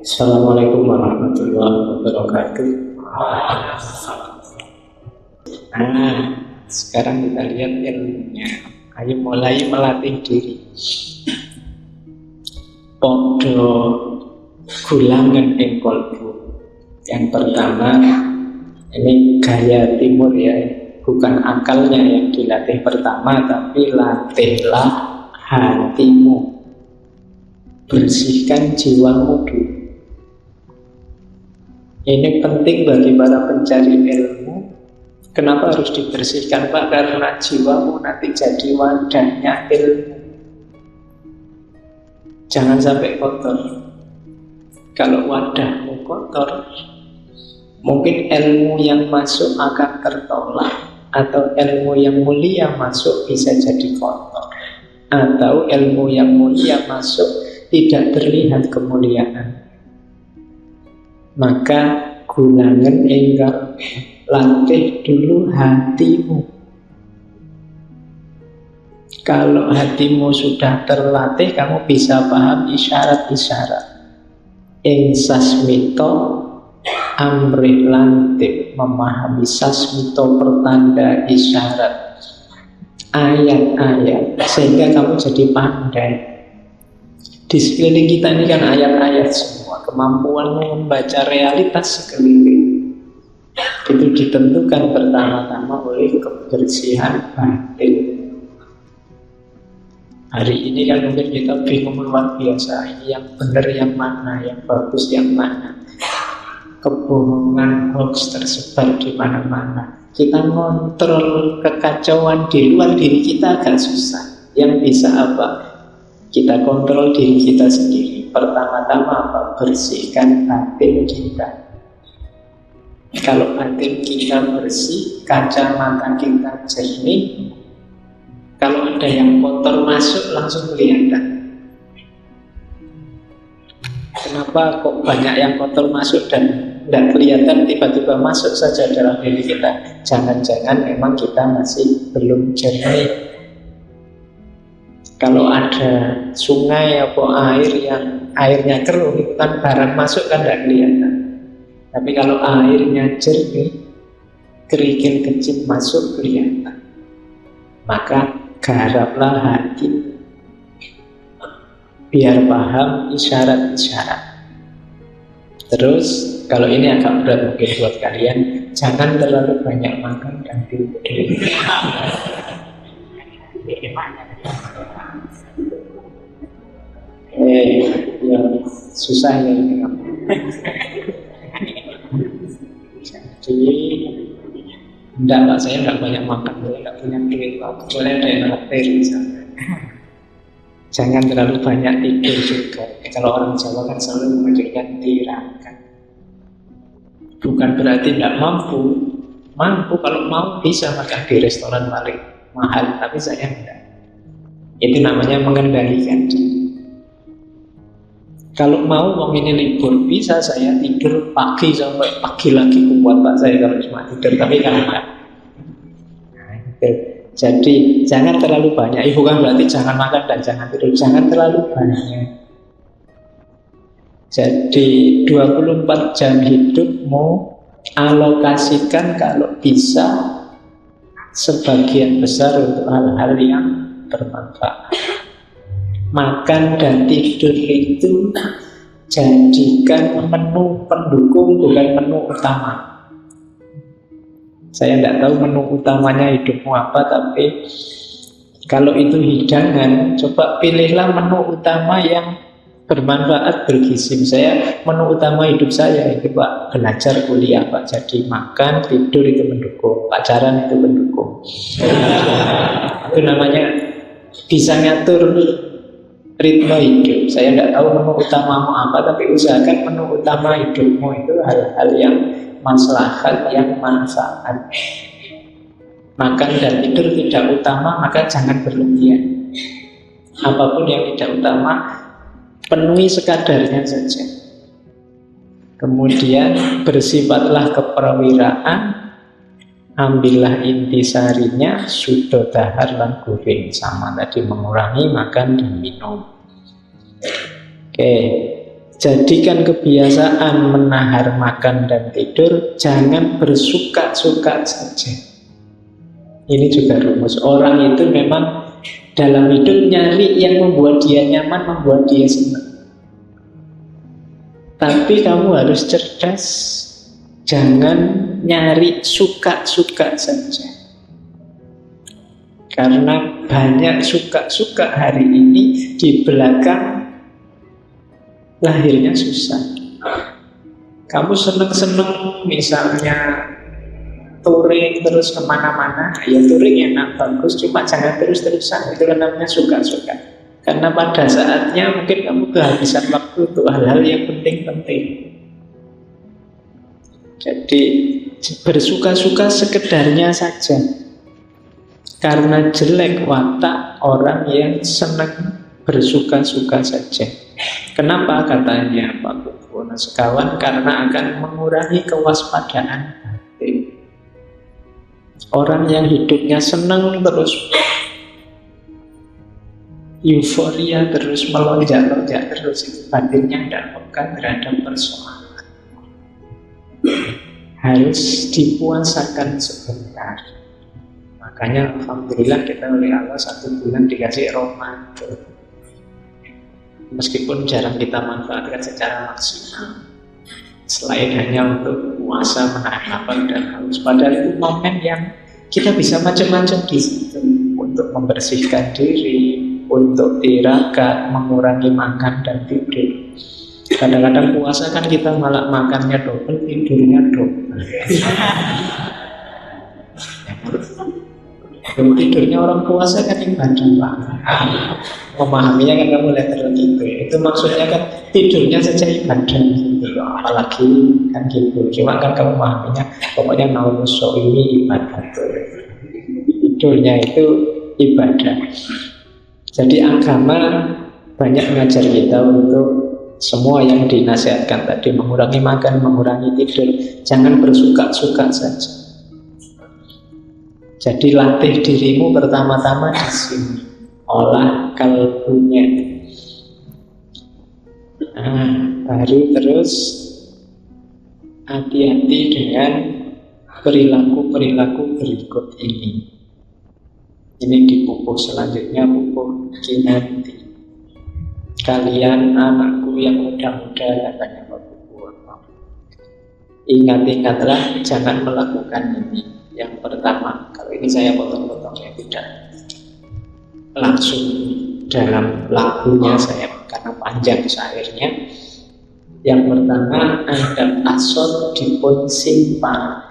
Assalamualaikum warahmatullahi wabarakatuh. Sekarang kita lihat ilmunya. Ayo mulai melatih diri. Podo gulangan ing kolbu. Yang pertama, ini gaya timur ya, bukan akalnya yang dilatih pertama, tapi latihlah hatimu. Bersihkan jiwamu dulu. Ini penting bagi para pencari ilmu. Kenapa harus dibersihkan, Pak? Karena jiwamu nanti jadi wadahnya ilmu. Jangan sampai kotor. Kalau wadahmu kotor, mungkin ilmu yang masuk akan tertolak, atau ilmu yang mulia masuk bisa jadi kotor, atau ilmu yang mulia masuk tidak terlihat kemuliaan. Maka gulangan engkau, latih dulu hatimu. Kalau hatimu sudah terlatih, kamu bisa paham isyarat-isyarat. Ing sasmito amrih lantip, memahami sasmito pertanda isyarat, ayat-ayat, sehingga kamu jadi pandai. Di sekeliling kita ini kan ayat-ayat semua. Kemampuan membaca realitas sekeliling itu ditentukan pertama-tama oleh kebersihan batin. Hari ini kan mungkin kita bingung luar biasa. Ini yang benar yang mana, yang bagus yang mana. Kebohongan hoax tersebar di mana-mana. Kita ngontrol kekacauan di luar diri kita agak susah. Yang bisa apa? Kita kontrol diri kita sendiri. Pertama-tama apa? Bersihkan batin kita. Kalau batin kita bersih, kacamata kita jernih. Kalau ada yang kotor masuk, langsung kelihatan. Kenapa kok banyak yang kotor masuk dan tidak kelihatan, tiba-tiba masuk saja dalam diri kita? Jangan-jangan memang kita masih belum jernih. Kalau ada sungai atau air yang airnya keruh, itu kan barang masuk kan tidak kelihatan. Tapi kalau airnya jernih, kerikil kecil masuk kelihatan. Maka garaplah hati, biar paham isyarat-isyarat. Terus, kalau ini agak berat mungkin buat kalian, jangan terlalu banyak makan dan tidur. Ya, susah ya ini. Jadi, enggak Pak, saya enggak banyak makan, saya enggak punya duit Pak, kecuali ada yang naktir misalnya. Jangan terlalu banyak tidur juga. Kalau orang Jawa kan selalu memikirkan tirakat. Bukan berarti enggak mampu. Mampu, kalau mau bisa makan di restoran paling mahal, tapi saya enggak. Itu namanya mengendalikan diri. Kalau mau ini libur, bisa saya tidur pagi sampai pagi lagi kuat Pak saya kalau cuma tidur, tapi kan enggak. Jadi jangan terlalu banyak. Bukan berarti jangan makan dan jangan tidur, jangan terlalu banyak. Jadi 24 jam hidupmu alokasikan kalau bisa sebagian besar untuk hal-hal yang bermanfaat. Makan dan tidur itu jadikan menu pendukung, bukan menu utama. Saya tidak tahu menu utamanya hidupmu apa, tapi kalau itu hidangan, coba pilihlah menu utama yang bermanfaat, bergizi. Saya, menu utama hidup saya itu Pak, belajar kuliah Pak. Jadi makan, tidur itu mendukung, pacaran itu mendukung. Itu namanya bisa ngatur ritme hidup. Saya tidak tahu menu utamamu apa, tapi usahakan menu utama hidupmu itu hal-hal yang maslahat, yang manfaat. Makan dan tidur tidak utama, maka jangan berlebihan. Apapun yang tidak utama, penuhi sekadarnya saja. Kemudian bersifatlah keprawiraan, ambillah intisarinya, sudo dahar lan guring, sama tadi mengurangi makan dan minum. Oke, Jadikan kebiasaan menahar makan dan tidur, jangan bersuka-suka saja. Ini juga rumus. Orang itu memang dalam hidup nyari yang membuat dia nyaman, membuat dia senang. Tapi kamu harus cerdas, jangan nyari suka-suka saja. Karena banyak suka-suka hari ini, di belakang lahirnya susah. Kamu seneng-seneng misalnya touring terus kemana-mana, ya touring enak, bagus, cuma jangan terus-terusan. Itu namanya suka-suka. Karena pada saatnya mungkin kamu kehabisan waktu untuk hal-hal yang penting-penting. Jadi bersuka-suka sekedarnya saja. Karena jelek watak orang yang senang bersuka-suka saja. Kenapa katanya Pak Kupono Sekawan? Karena akan mengurangi kewaspadaan batin. Orang yang hidupnya senang terus, euforia terus, melonjak-lonjak terus, itu batinnya tidak peka terhadap persoalan. Harus dipuasakan sebentar. Makanya alhamdulillah kita oleh Allah 1 bulan dikasih Ramadan. Meskipun jarang kita manfaatkan secara maksimal, selain hanya untuk puasa, menahan lapar dan haus. Padahal itu momen yang kita bisa macam-macam di situ, untuk membersihkan diri, untuk tirakat, mengurangi makan dan tidur. Kadang-kadang puasa kan kita malah makannya double, tidurnya double. Tidurnya orang puasa kan ibadah banget. Memahaminya kan kamu letter gitu. Itu maksudnya kan tidurnya saja ibadah gitu. Apalagi kan gitu. Cuma kan kamu memahaminya pokoknya nauso ini ibadah. Tidurnya itu ibadah. Jadi agama banyak mengajar kita untuk semua yang dinasihatkan tadi, mengurangi makan, mengurangi tidur, jangan bersuka-suka saja. Jadi latih dirimu pertama-tama di sini, olah kalbunya. Baru terus hati-hati dengan perilaku-perilaku berikut ini. Ini dipupuk selanjutnya, pupuk kinanti. Kalian anakku yang muda-muda, katanya Pak Kupono, ingat-ingatlah jangan melakukan ini. Yang pertama, kalau ini saya potong-potongnya tidak langsung dalam lagunya saya karena panjang syairnya. Yang pertama, adab asor dipun simpan.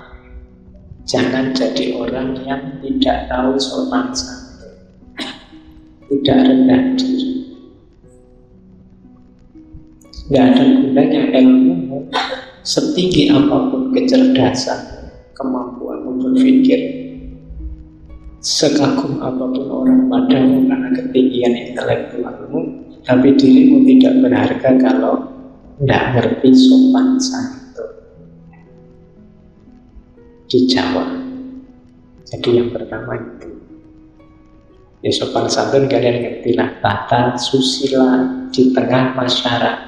Jangan jadi orang yang tidak tahu sopan santun, tidak rendah diri. Tidak ada gunanya ilmu setinggi apapun kecerdasan, kemampuan berpikir, sekagum apapun orang padamu karena ketinggian intelektualmu, tapi dirimu tidak berharga kalau tidak ngerti sopan santun di Jawa. Jadi yang pertama itu ya, sopan santun kalian ngertilah, tata susila di tengah masyarakat.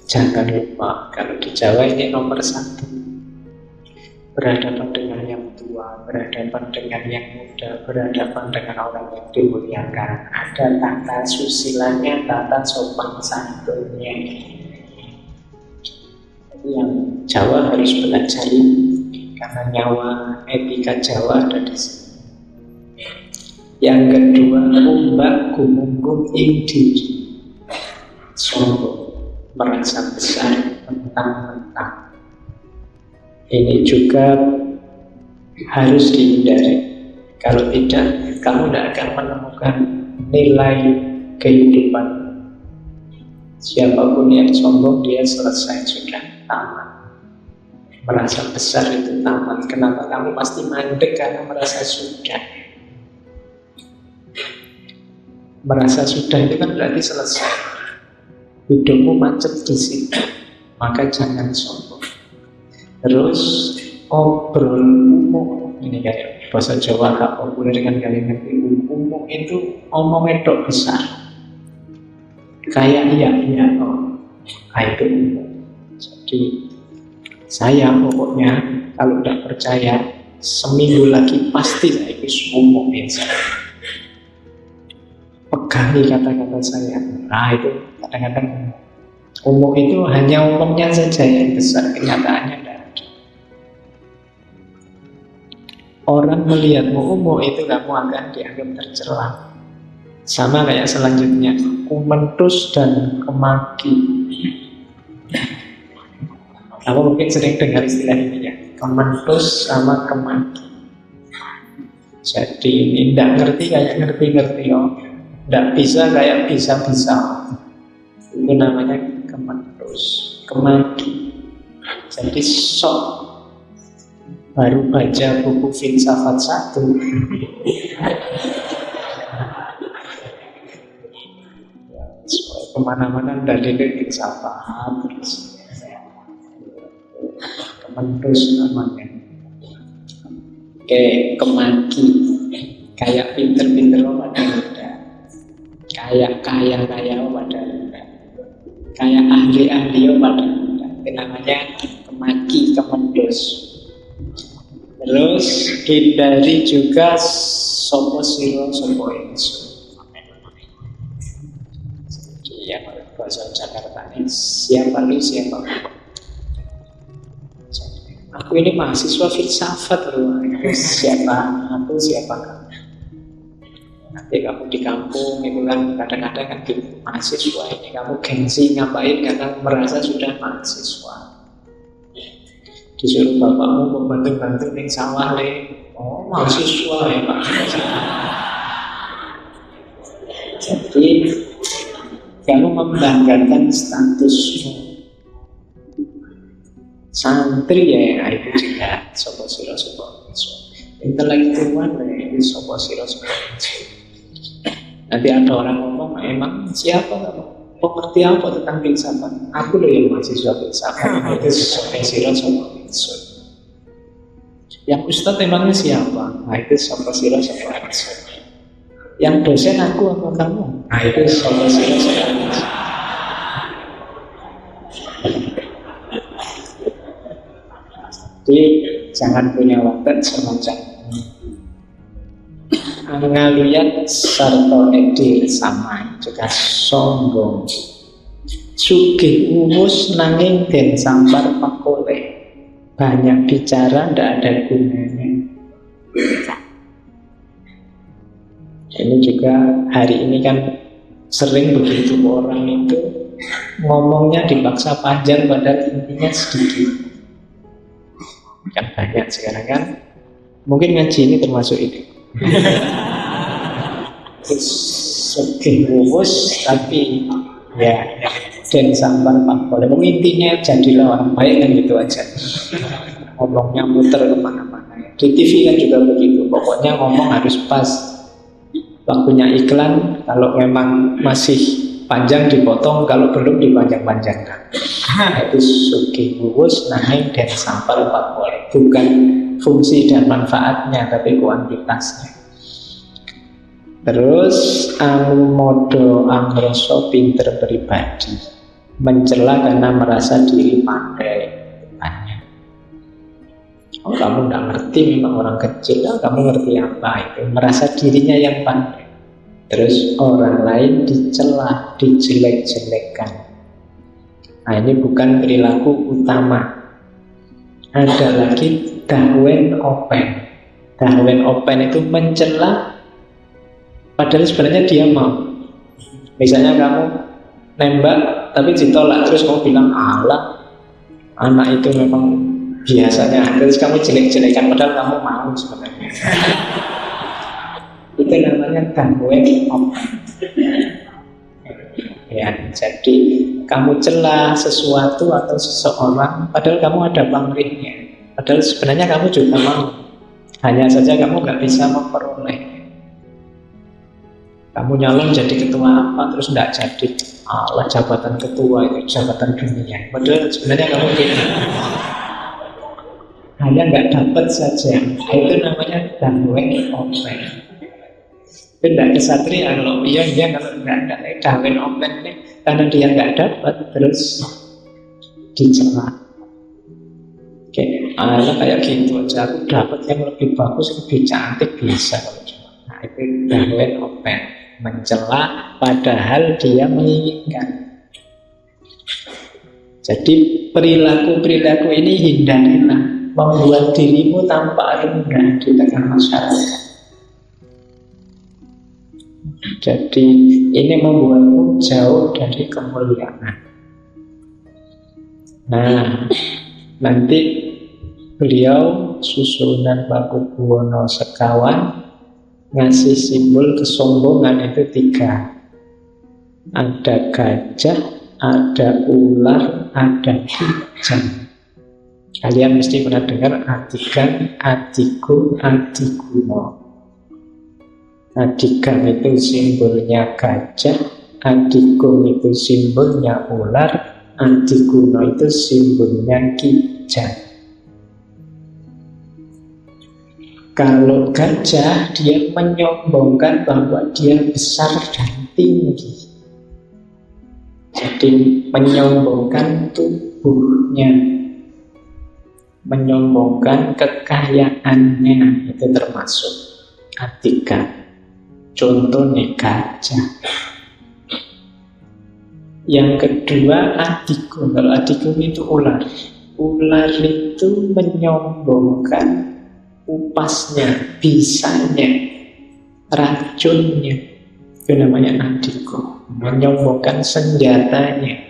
Jangan lupa kalau di Jawa ini nomor 1, berhadapan dengan yang tua, berhadapan dengan yang muda, berhadapan dengan orang yang dimuliakan. Ada tata susilanya, tata sopan santunnya. Yang Jawa harus belajar ini, karena nyawa etika Jawa ada di sini. Yang kedua, umbak gumunggung ing diri, sombong, merasa besar, mentang-mentang. Ini juga harus dihindari. Kalau tidak, kamu tidak akan menemukan nilai kehidupan. Siapapun yang sombong, dia selesai sudah, tamat. Merasa besar itu tamat. Kenapa? Kamu pasti mandek karena merasa sudah. Merasa sudah itu kan berarti selesai. Hidupmu macet di situ, maka jangan sombong. Terus obrol umum, ini kayak bahasa Jawa gak populer kan kalian ngerti. Umum itu omong edok besar. kayak iya, oh, itu umum. Jadi saya pokoknya kalau tidak percaya seminggu lagi pasti saya itu umumin saya. Pegangi kata-kata saya. Nah itu kadang-kadang umum itu hanya umumnya saja yang besar, kenyataannya tidak ada. Orang melihatmu umum itu kamu akan dianggap tercela. Sama kayak selanjutnya, kumentus dan kemaki. Kamu mungkin sering dengar istilah ini ya, kementus sama kemaki. Jadi ini tidak ngerti kayak ngerti-ngerti, oh. Tidak bisa kayak bisa-bisa. Itu namanya kementus, kemaki. Jadi sok baru baca buku filsafat 1 kemana-mana dalilin filsafat terus kementus namanya. Oke, kemaki kayak pinter-pinter padahal enggak, kayak kaya padahal enggak, kayak ahli-ahli padahal enggak. Itu namanya kemaki, kementus. Terus hindari juga sopo siro sopo insun. Ya, bahasa Jakarta ini siapa lu siapa. Aku ini mahasiswa filsafat loh. Siapa aku siapa kamu. Nanti kamu di kampung itu kan kadang-kadang kan gitu, mahasiswa ini kamu gengsi ngapain karena merasa sudah mahasiswa. Disuruh bapakmu membantu-bantu di sawah le. Oh mahasiswa ya Pak. Jadi kamu membanggakan statusmu. Santri ya itu juga sopo siro sopo insun. Intelektual ya itu sopo siro sopo insun. Nanti ada orang ngomong, emang siapa kamu? Pengerti apa tentang filsafat? Aku loh yang mahasiswa filsafat. Itu sopo siro sopo insun. Yang ustadz emangnya siapa? Nah itu sopo siro sopo insun. Yang dosen aku apa kamu? Nah itu sopo siro sopo insun. Jadi jangan punya watak semacam Angaluyat sarto edil sama juga sombong. Sugih umus nanging den sampar pakole. Banyak bicara ndak ada gunanya. Ini juga hari ini kan sering begitu, orang itu ngomongnya dipaksa panjang padahal intinya sedikit. Kan banyak sekarang kan. Mungkin ngaji ini termasuk ini. Sugih umus tapi ya dan sampar pakole. Intinya jadilah orang baik kan gitu aja. Ngomongnya muter kemana-mana. Di TV kan juga begitu. Pokoknya ngomong harus pas. Waktunya iklan, kalau memang masih panjang dipotong, kalau belum dipanjang-panjangkan. Itu sugih umus nanging dan sampar pakole. Bukan fungsi dan manfaatnya, tapi kuantitasnya. Terus amumodo amroso pinter pribadi, mencela karena merasa diri pandai. Oh kamu tidak ngerti, memang orang kecil, kamu ngerti apa itu? Merasa dirinya yang pandai. Terus orang lain dicela, dijelek-jelekan. Nah ini bukan perilaku utama. Ada lagi dahwen open. Dahwen open itu mencela padahal sebenarnya dia mau. Misalnya kamu nembak tapi ditolak, terus kamu bilang alah anak itu memang biasanya, terus kamu jelek-jelekan padahal kamu mau sebenarnya. Itu namanya gangguan open. Ya, jadi kamu celah sesuatu atau seseorang padahal kamu ada pamrihnya. Padahal sebenarnya kamu juga mau. Hanya saja kamu nggak bisa memperoleh. Kamu nyalon jadi ketua apa terus nggak jadi. Allah jabatan ketua itu jabatan dunia. Padahal sebenarnya kamu tidak. Hanya nggak dapat saja. Itu namanya gangguan open. Itu tidak kesatria. Kalau iya, kalau enggak kawin open nih. Karena dia nggak dapat, terus dicela. Oke, kayak gitu aja. Aku dapat yang lebih bagus, lebih cantik bisa. Nah, itu kawin open. Mencela padahal dia menginginkan. Jadi perilaku-perilaku ini hindarilah, membuat dirimu tampak rendah di tengah masyarakat. Jadi ini membuatmu jauh dari kemuliaan. Nah, nanti beliau Susunan Pakubuwono sekawan ngasih simbol kesombongan itu 3. Ada gajah, ada ular, ada kijang. Kalian mesti pernah dengar Adigan, Adigun, Adiguno. Adigan itu simbolnya gajah, Adigun itu simbolnya ular, Adiguno itu simbolnya kijang. Kalau gajah, dia menyombongkan bahwa dia besar dan tinggi. Jadi menyombongkan tubuhnya, menyombongkan kekayaannya, itu termasuk Adigan. Contohnya gajah. Yang kedua Adigun. Kalau Adigun itu ular. Ular itu menyombongkan upasnya, bisanya, racunnya. Itu namanya Adigun. Menyombongkan senjatanya.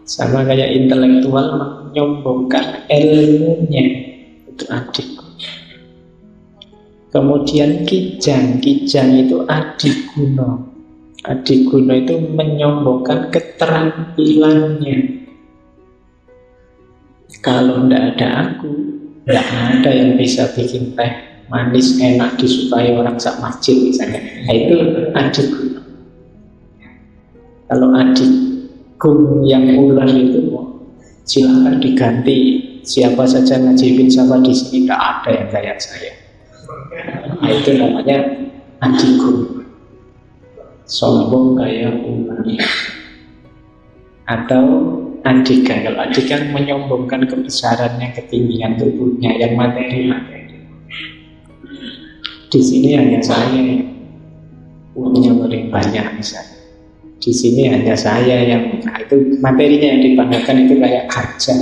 Sama kayak intelektual menyombongkan ilmunya. Itu Adigun. Kemudian kijang. Kijang itu Adiguno. Adiguno itu menyombongkan keterampilannya. Kalau tidak ada aku, tidak ada yang bisa bikin teh manis, enak, disukai orang sak masjid misalnya. Nah, itu Adiguno. Kalau Adigun yang ular itu, silakan diganti. Siapa saja ngajibin siapa di sini, tidak ada yang kayak saya. Nah, itu namanya Adigun. Sombong kayak ular. Atau Adigan. Kalau Adigan menyombongkan kebesarannya, ketinggian tubuhnya, yang materi-materi. Di sini hanya saya yang punya paling banyak misalnya. Di sini hanya saya yang, nah itu materinya yang dibanggakan itu kayak gajah.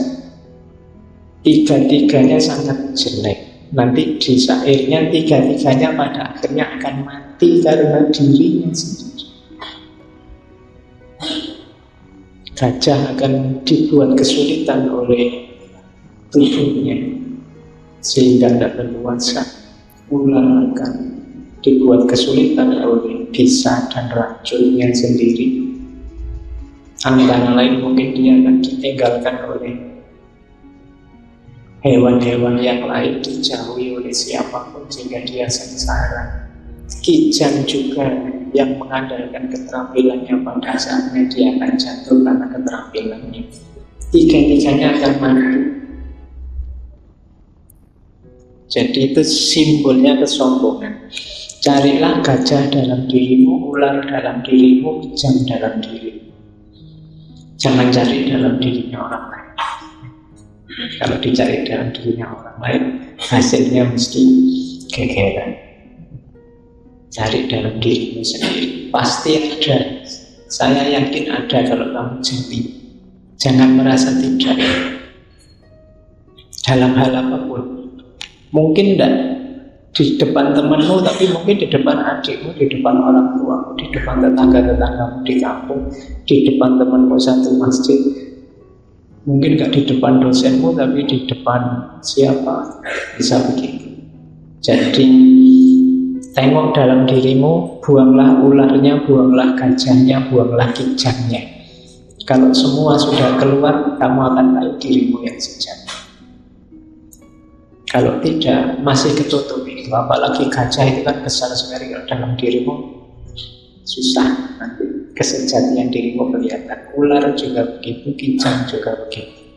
Tiga-tiganya sangat jelek. Nanti di syairnya tiga-tiganya pada akhirnya akan mati karena dirinya sendiri. Gajah akan dibuat kesulitan oleh tubuhnya sehingga tidak leluasa. Ular akan dibuat kesulitan oleh bisa dan racunnya sendiri. Antara lain mungkin dia akan ditinggalkan oleh hewan-hewan yang lain, dijauhi oleh siapapun sehingga dia sengsara. Kijang juga yang mengandalkan keterampilannya, pada saatnya dia akan jatuh karena keterampilannya. Tiga-tiganya akan mati. Jadi itu simbolnya kesombongan. Carilah gajah dalam dirimu, ular dalam dirimu, kijang dalam dirimu. Jangan cari dalam dirinya orang lain. Kalau dicari dalam dirinya orang lain, hasilnya mesti gegeran. Cari dalam dirimu sendiri. Pasti ada. Saya yakin ada kalau kamu jeli. Jangan merasa tidak. Dalam hal apapun. Mungkin tidak di depan temanmu, tapi mungkin di depan adikmu, di depan orang tuamu, di depan tetangga-tetanggamu di kampung, di depan temanmu satu masjid. Mungkin gak di depan dosenmu, tapi di depan siapa. Bisa begitu. Jadi tengok dalam dirimu, buanglah ularnya, buanglah gajahnya, buanglah kijangnya. Kalau semua sudah keluar, kamu akan tahu dirimu yang sejati. Kalau tidak, masih ketutup itu. Apalagi gajah itu kan besar sekali. Kalau dalam dirimu, susah nanti kesejatian dirimu kelihatan. Ular juga begitu, kijang juga begitu.